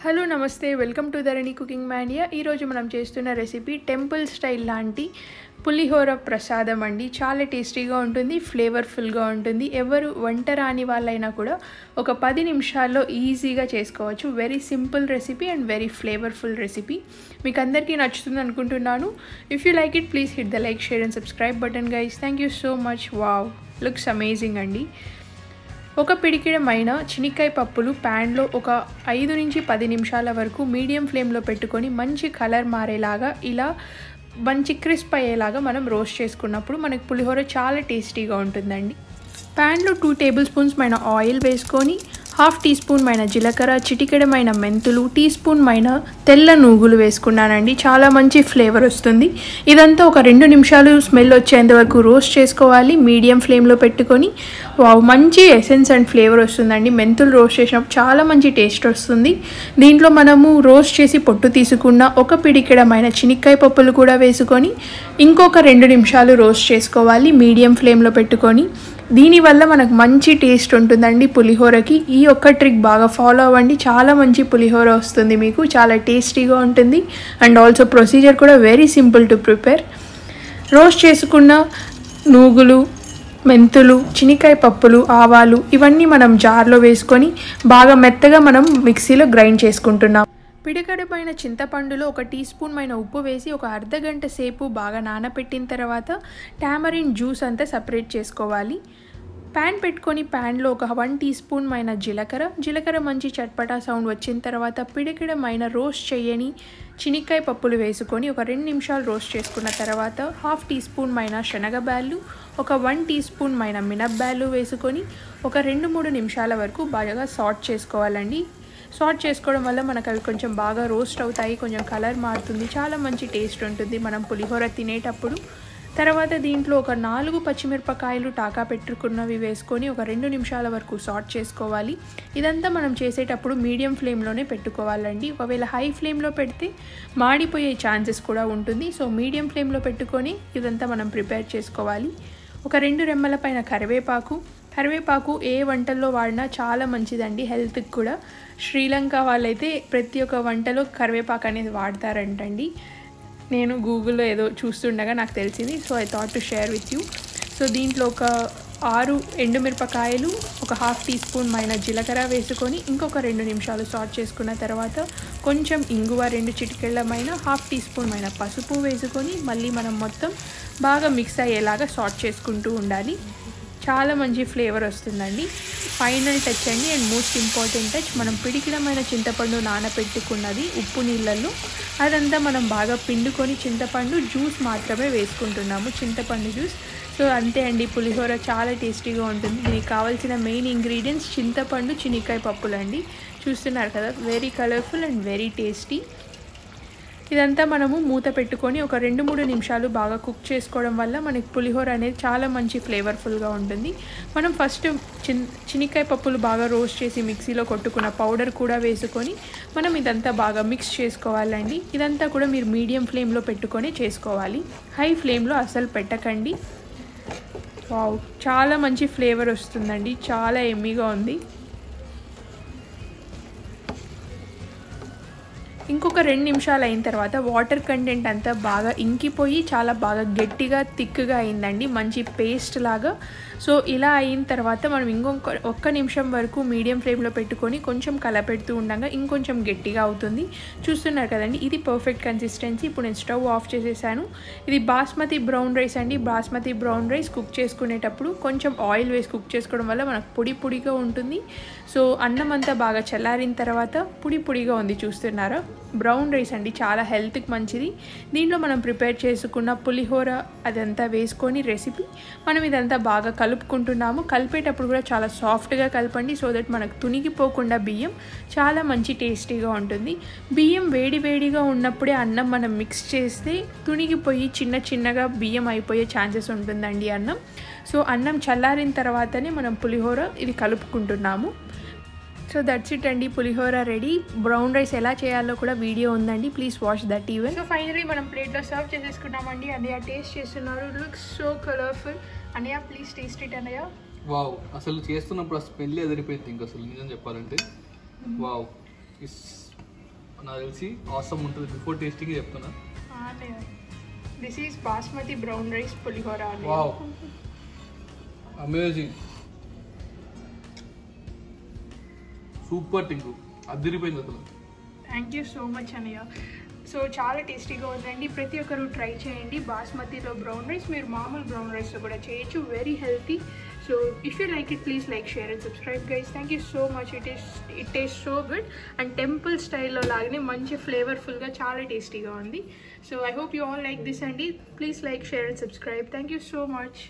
Hello నమస్తే welcome to Dharani cooking mania. ఈరోజు మనం చేస్తున్న రెసిపీ టెంపుల్ స్టైల్ లాంటి పులిహోర ప్రసాదం అండి. చాలా టేస్టీగా ఉంటుంది, ఫ్లేవర్ఫుల్గా ఉంటుంది. ఎవరు వంట రాని వాళ్ళైనా కూడా ఒక 10 నిమిషాల్లో ఈజీగా చేసుకోవచ్చు. Very simple recipe and very flavourful recipe. మీకు అందరికీ నచ్చుతుంది అనుకుంటున్నాను. If you like it please hit the like, share and subscribe button guys. Thank you so much. Wow, looks amazing అండి. ఒక పిడికిడమైన చినిక్కాయ పప్పులు ప్యాన్లో ఒక 5 నుంచి 10 నిమిషాల వరకు మీడియం ఫ్లేమ్లో పెట్టుకొని మంచి కలర్ మారేలాగా, ఇలా మంచి క్రిస్ప్ అయ్యేలాగా మనం రోస్ట్ చేసుకున్నప్పుడు మనకి పులిహోర చాలా టేస్టీగా ఉంటుందండి. ప్యాన్లో 2 టేబుల్ స్పూన్స్ మైన ఆయిల్ వేసుకొని 1/2 టీ స్పూన్ మైన జీలకర్ర, చిటికెడమైన మెంతులు, టీ స్పూన్ మైన తెల్ల నూగులు వేసుకున్నానండి. చాలా మంచి ఫ్లేవర్ వస్తుంది. ఇదంతా ఒక 2 నిమిషాలు స్మెల్ వచ్చేంత వరకు రోస్ట్ చేసుకోవాలి మీడియం ఫ్లేమ్లో పెట్టుకొని. మంచి ఎసెన్స్ అండ్ ఫ్లేవర్ వస్తుందండి. మెంతులు రోస్ట్ చేసినప్పుడు చాలా మంచి టేస్ట్ వస్తుంది. దీంట్లో మనము రోస్ట్ చేసి పొట్టు తీసుకున్న ఒక పిడికెడమైన చినిక్కాయ పప్పులు కూడా వేసుకొని ఇంకొక 2 నిమిషాలు రోస్ట్ చేసుకోవాలి మీడియం ఫ్లేమ్లో పెట్టుకొని. దీనివల్ల మనకు మంచి టేస్ట్ ఉంటుందండి పులిహోరకి. ఈ ఒక్క ట్రిక్ బాగా ఫాలో అవ్వండి, చాలా మంచి పులిహోర వస్తుంది మీకు. చాలా టేస్టీగా ఉంటుంది అండ్ ఆల్సో ప్రొసీజర్ కూడా very simple to prepare. Roast చేసుకున్న నూగులు, మెంతులు, చినికాయ పప్పులు, ఆవాలు ఇవన్నీ మనం జార్లో వేసుకొని బాగా మెత్తగా మనం మిక్సీలో గ్రైండ్ చేసుకుంటున్నాం. పిడికడపైన చింతపండులో ఒక టీ స్పూన్ మైన ఉప్పు వేసి ఒక అర్ధగంట సేపు బాగా నానబెట్టిన తర్వాత టామరిన్ జ్యూస్ అంతా సపరేట్ చేసుకోవాలి. ప్యాన్ పెట్టుకొని ప్యాన్లో ఒక 1 టీ స్పూన్ మైన జీలకర్ర మంచి చట్పటా సౌండ్ వచ్చిన తర్వాత పిడికిడమైన రోస్ట్ చేయని చినిక్కాయ పప్పులు వేసుకొని ఒక 2 నిమిషాలు రోస్ట్ చేసుకున్న తర్వాత 1/2 టీ స్పూన్ మైన శనగబ్యాళ్ళు, ఒక 1 టీ స్పూన్ మైన మినప్బ్యాళ్ళు వేసుకొని ఒక 2-3 నిమిషాల వరకు బాగా సాట్ చేసుకోవాలండి. సాట్ చేసుకోవడం వల్ల మనకు అవి కొంచెం బాగా రోస్ట్ అవుతాయి, కొంచెం కలర్ మారుతుంది, చాలా మంచి టేస్ట్ ఉంటుంది మనం పులిహోర తినేటప్పుడు. తర్వాత దీంట్లో ఒక 4 పచ్చిమిరపకాయలు టాకా పెట్టుకున్నవి వేసుకొని ఒక 2 నిమిషాల వరకు సాట్ చేసుకోవాలి. ఇదంతా మనం చేసేటప్పుడు మీడియం ఫ్లేమ్లోనే పెట్టుకోవాలండి. ఒకవేళ హై ఫ్లేమ్లో పెడితే మాడిపోయే ఛాన్సెస్ కూడా ఉంటుంది. సో మీడియం ఫ్లేమ్లో పెట్టుకొని ఇదంతా మనం ప్రిపేర్ చేసుకోవాలి. ఒక 2 రెమ్మల పైన కరివేపాకు ఏ వంటల్లో వాడినా చాలా మంచిదండి హెల్త్కి కూడా. శ్రీలంక వాళ్ళైతే ప్రతి ఒక్క వంటలో కరివేపాకు అనేది వాడతారంటండి. నేను గూగుల్లో ఏదో చూస్తుండగా నాకు తెలిసింది. So I thought to share with you. So దీంట్లో ఒక 6 ఎండుమిరపకాయలు, ఒక 1/2 టీ స్పూన్ మైన జీలకర్ర వేసుకొని ఇంకొక 2 నిమిషాలు సాట్ చేసుకున్న తర్వాత కొంచెం ఇంగువ, 2 చిటికెళ్ళమైన 1/2 టీ స్పూన్ మైన పసుపు వేసుకొని మళ్ళీ మనం మొత్తం బాగా మిక్స్ అయ్యేలాగా సాట్ చేసుకుంటూ ఉండాలి. చాలా మంచి ఫ్లేవర్ వస్తుందండి. ఫైనల్ టచ్ అండి అండ్ మోస్ట్ ఇంపార్టెంట్ టచ్, మనం పిడికిడమైన చింతపండు నానబెట్టుకున్నది ఉప్పు నీళ్ళల్లో అదంతా మనం బాగా పిండుకొని చింతపండు జ్యూస్ మాత్రమే వేసుకుంటున్నాము, చింతపండు జ్యూస్. సో అంతే అండి, పులిహోర చాలా టేస్టీగా ఉంటుంది. దీనికి కావాల్సిన మెయిన్ ఇంగ్రీడియంట్స్ చింతపండు, చినిక్కాయ పప్పులు అండి. చూస్తున్నారు కదా, very colourful and very tasty. ఇదంతా మనము మూత పెట్టుకొని ఒక 2-3 నిమిషాలు బాగా కుక్ చేసుకోవడం వల్ల మనకి పులిహోర అనేది చాలా మంచి ఫ్లేవర్ఫుల్గా ఉంటుంది. మనం ఫస్ట్ చినిక్కాయ పప్పులు బాగా రోస్ట్ చేసి మిక్సీలో కొట్టుకున్న పౌడర్ కూడా వేసుకొని మనం ఇదంతా బాగా మిక్స్ చేసుకోవాలండి. ఇదంతా కూడా మీరు మీడియం ఫ్లేమ్లో పెట్టుకొని చేసుకోవాలి, హై ఫ్లేమ్లో అస్సలు పెట్టకండి. వావ్, చాలా మంచి ఫ్లేవర్ వస్తుందండి, చాలా ఎమ్మీగా ఉంది. ఇంకొక 2 నిమిషాలు అయిన తర్వాత వాటర్ కంటెంట్ అంతా బాగా ఇంకిపోయి చాలా బాగా గట్టిగా థిక్గా అయిందండి, మంచి పేస్ట్ లాగా. సో ఇలా అయిన తర్వాత మనం ఇంకొక 1 నిమిషం వరకు మీడియం ఫ్లేమ్లో పెట్టుకొని కొంచెం కలపెడుతూ ఉండగా ఇంకొంచెం గట్టిగా అవుతుంది. చూస్తున్నారు కదండి, ఇది పర్ఫెక్ట్ కన్సిస్టెన్సీ. ఇప్పుడు నేను స్టవ్ ఆఫ్ చేసేసాను. ఇది బాస్మతి బ్రౌన్ రైస్ అండి. బాస్మతి బ్రౌన్ రైస్ కుక్ చేసుకునేటప్పుడు కొంచెం ఆయిల్ వేసి కుక్ చేసుకోవడం వల్ల మనకు పొడిగా ఉంటుంది. సో అన్నం అంతా బాగా చల్లారిన తర్వాత పొడిగా ఉంది. చూస్తున్నారా, బ్రౌన్ రైస్ అండి, చాలా హెల్త్కి మంచిది. దీంట్లో మనం ప్రిపేర్ చేసుకున్న పులిహోర అదంతా వేసుకొని రెసిపీ మనం ఇదంతా బాగా కలుపుకుంటున్నాము. కలిపేటప్పుడు కూడా చాలా సాఫ్ట్గా కలపండి, సో దట్ మనకు తునిగిపోకుండా బియ్యం చాలా మంచి టేస్టీగా ఉంటుంది. బియ్యం వేడిగా ఉన్నప్పుడే అన్నం మనం మిక్స్ చేస్తే తునిగిపోయి చిన్నగా బియ్యం అయిపోయే ఛాన్సెస్ ఉంటుందండి అన్నం. సో అన్నం చల్లారిన తర్వాతనే మనం పులిహోర ఇది కలుపుకుంటున్నాము. సో దట్స్ ఇట్ అండి, పులిహోర రెడీ. బ్రౌన్ రైస్ ఎలా చేయాలో కూడా వీడియో ఉందండి, please watch that even. So finally మనం ప్లేట్లో సర్వ్ చేసేసుకున్నామండి. అన్నయ్య టేస్ట్ చేస్తున్నారు, లుక్స్ సో కలర్ఫుల్. అన్నయ్య ప్లీజ్ టేస్ట్ ఇట్ అన్నయ్య. వావ్, అసలు చేస్తున్నప్పుడు ఆ స్మెల్ ఎదిరిపోయింది. ఇంకా అసలు నిజం చెప్పాలంటే వావ్, ఇట్స్ నాకు తెలిసి ఆసమ్ ఉంటుంది. బిఫోర్ టేస్టింగ్ చెప్తున్నా. This is basmati brown rice pulihora. Wow, amazing, super Tinku, అదిరిపోయింది అసలు. థ్యాంక్ యూ సో మచ్ అన్నయ్య. సో చాలా టేస్టీగా ఉందండి, ప్రతి ఒక్కరు ట్రై చేయండి. బాస్మతిలో బ్రౌన్ రైస్ మీరు మామూలు బ్రౌన్ రైస్లో కూడా చేయొచ్చు, very healthy. So if you like it please like, share and subscribe guys. Thank you so much. It taste so good and temple స్టైల్లో లాగానే మంచి ఫ్లేవర్ఫుల్గా చాలా టేస్టీగా ఉంది. So I hope you all like this అండి. Please like, share and subscribe. Thank you so much.